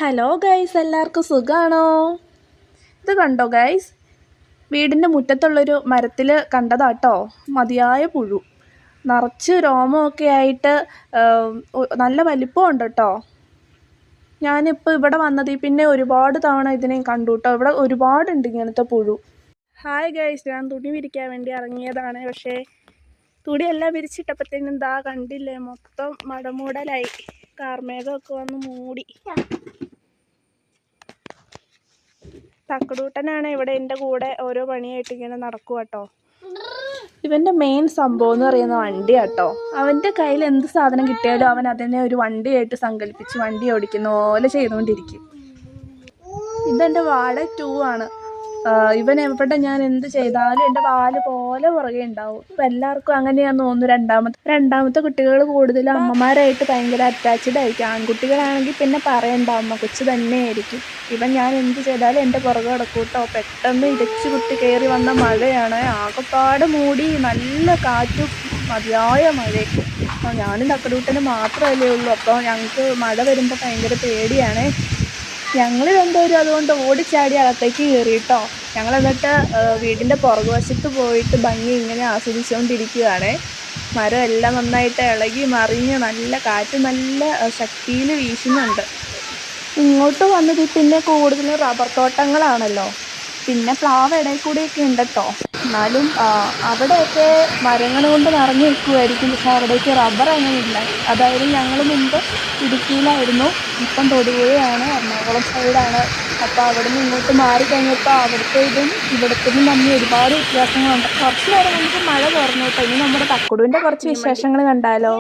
Hello guys, എല്ലാവർക്കും സുഖമാണോ? ഇത് കണ്ടോ ഗൈസ്, വീടിൻ്റെ മുറ്റത്തുള്ളൊരു മരത്തിൽ കണ്ടതാട്ടോ മതിയായ പുഴു. നിറച്ച് രോമമൊക്കെ ആയിട്ട് നല്ല വലിപ്പമുണ്ട് കേട്ടോ. ഞാനിപ്പോൾ ഇവിടെ വന്നതിൽ പിന്നെ ഒരുപാട് തവണ ഇതിനെ കണ്ടു കേട്ടോ. ഇവിടെ ഒരുപാടുണ്ട് ഇങ്ങനത്തെ പുഴു. ഹായ് ഗൈസ്, ഞാൻ തുണി വിരിക്കാൻ വേണ്ടി ഇറങ്ങിയതാണ്. പക്ഷേ തുണിയെല്ലാം വിരിച്ചിട്ടപ്പോഴത്തേനും എന്താ കണ്ടില്ലേ, മൊത്തം മടമൂടലായി. കാർമേഘമൊക്കെ വന്ന് മൂടി. തക്കടൂട്ടനാണ് ഇവിടെ എൻ്റെ കൂടെ ഓരോ പണിയായിട്ട് ഇങ്ങനെ നടക്കുക കേട്ടോ. ഇവൻ്റെ മെയിൻ സംഭവം എന്ന് പറയുന്ന വണ്ടിയാട്ടോ. അവൻ്റെ കയ്യിൽ എന്ത് സാധനം കിട്ടിയാലും അവൻ അതിനെ ഒരു വണ്ടിയായിട്ട് സങ്കല്പിച്ച് വണ്ടി ഓടിക്കുന്ന പോലെ ചെയ്തുകൊണ്ടിരിക്കും. ഇതെൻ്റെ വാഴ 2 ആണ്. ഇവൻ എവിടെ ഞാൻ എന്ത് ചെയ്താലും എൻ്റെ വാല് പോലെ പുറകെ ഉണ്ടാവും. ഇപ്പം എല്ലാവർക്കും അങ്ങനെയാന്ന് തോന്നുന്നു. രണ്ടാമത്തെ കുട്ടികൾ കൂടുതലും അമ്മമാരായിട്ട് ഭയങ്കര അറ്റാച്ച്ഡ് ആയിരിക്കും. ആൺകുട്ടികളാണെങ്കിൽ പിന്നെ പറയണ്ട, അമ്മ കൊച്ചു തന്നെയായിരിക്കും. ഇവൻ ഞാൻ എന്ത് ചെയ്താലും എൻ്റെ പുറകെ കിടക്കും കേട്ടോ. പെട്ടെന്ന് ഇരച്ചു കുത്തി കയറി വന്ന മഴയാണ്. ആകെപ്പാട് മൂടി, നല്ല കാറ്റും മതിയായ മഴയൊക്കെ. അപ്പോൾ ഞാനും തക്കടൂട്ടന് മാത്രമല്ലേ ഉള്ളൂ. അപ്പോൾ ഞങ്ങൾക്ക് മഴ വരുമ്പോൾ ഭയങ്കര പേടിയാണ്. ഞങ്ങൾ രണ്ടുപേരും അതുകൊണ്ട് ഓടിച്ചാടി അകത്തേക്ക് കയറി കേട്ടോ. ഞങ്ങൾ എന്നിട്ട് വീടിൻ്റെ പുറകുവശത്ത് പോയിട്ട് ഭംഗി ഇങ്ങനെ ആസ്വദിച്ചുകൊണ്ടിരിക്കുകയാണ്. മരം എല്ലാം നന്നായിട്ട് ഇളകി മറിഞ്ഞ് നല്ല കാറ്റ് നല്ല ശക്തിയിൽ വീശുന്നുണ്ട്. ഇങ്ങോട്ട് വന്നത് പിന്നെ കൂടുതലും റബ്ബർ തോട്ടങ്ങളാണല്ലോ. പിന്നെ പ്ലാവ് ഇടയിൽ കൂടെയൊക്കെ ഉണ്ട് കേട്ടോ. എന്നാലും അവിടെയൊക്കെ മരങ്ങൾ കൊണ്ട് നിറഞ്ഞു നിൽക്കുമായിരിക്കും. പക്ഷെ അവിടേക്ക് റബ്ബർ അങ്ങനെയില്ല. അതായത് ഞങ്ങൾ മുമ്പ് ഇടുക്കിയിലായിരുന്നു, ഇപ്പം തൊടുപുഴയാണ്, എറണാകുളം സൈഡാണ്. അപ്പോൾ അവിടെ നിന്ന് ഇങ്ങോട്ട് മാറിക്കഴിഞ്ഞപ്പോൾ അവിടുത്തെ ഇതും ഇവിടത്തേതും തമ്മിൽ ഒരുപാട് വ്യത്യാസങ്ങളുണ്ട്. കുറച്ച് നേരം നമുക്ക് മഴ കുറഞ്ഞു കേട്ടോ. ഇനി നമ്മുടെ തക്കുടുവിൻ്റെ കുറച്ച് വിശേഷങ്ങൾ കണ്ടാലോ.